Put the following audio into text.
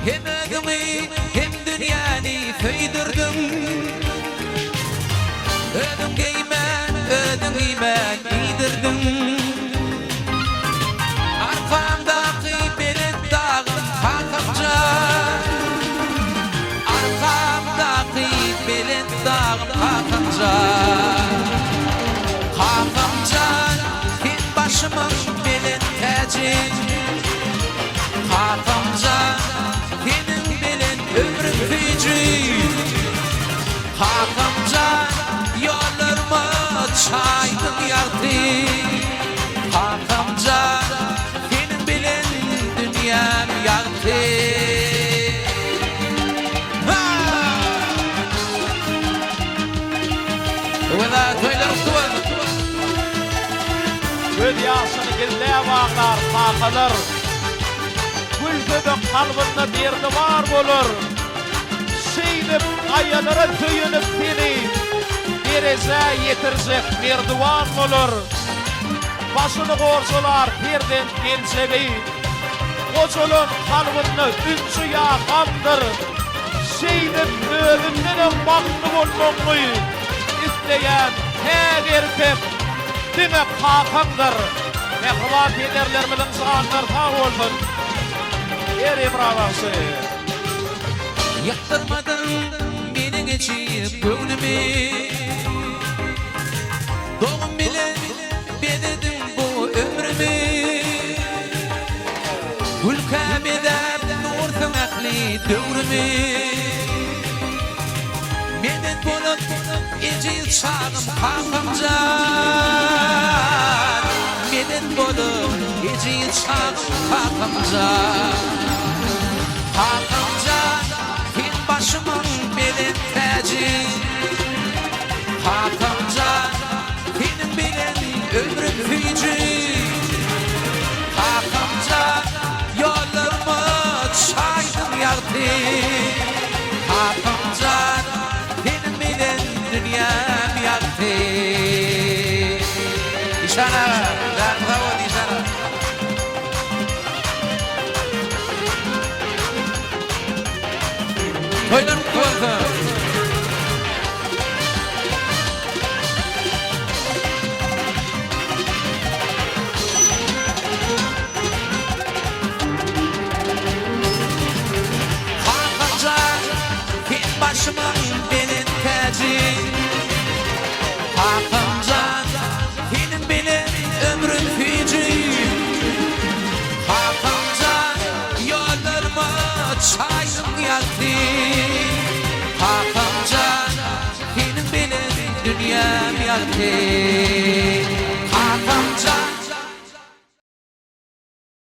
hem ödümü hem dünyayı feydirdim. Ödüm giymen giydirdim. Arkamdaki belet dağım kalkınca, arkamdaki belet dağım kalkınca, kim başımın belet tacın, kalkınca benim belet ömrüm fecrin, kalkınca yollarıma çaydın yaktı, kalkınca benim belet dünyam yaktı. Vela toylarım tuvalı. Göz yaşını gizleye bağlar, kalkılır. Gül göbek kalbinde derdi var bolur. Seynip, ayalara tüyünüp seni, dereze yetirecek merdivan olur. Başını korsalar perden gelseli, koçolun kalbinde ünsü yakamdır. Seynip, ölümden baklı olmalı, isteyen her erkek demek hakandır. Mehvat ederler bilin sağanlar sağ olsun. Eri bravası. Yaktırmadın benim geçip gönlümü, doğum bile bededim bu ömrümü. Ülkem eder nursun akli dövrümü. Medet bolup ecil çağım kalkımcan, medet bolup ecil çağım kalkımcan, kalkımcan kim başımın belet tacı, kalkımcan benim bilen ömrüm fücü, kalkımcan yollarımı çaydın yaktı, kalkımcan dünyam yaktı. İşana, bravo İşana. Toylarım tuvalda. Kalkacak kim başımın benim tacı, kalkıncan benim bilen ömrüm feci, kalkıncan yollarıma çayım yaktı, kalkıncan benim bilen dünyam yaktı.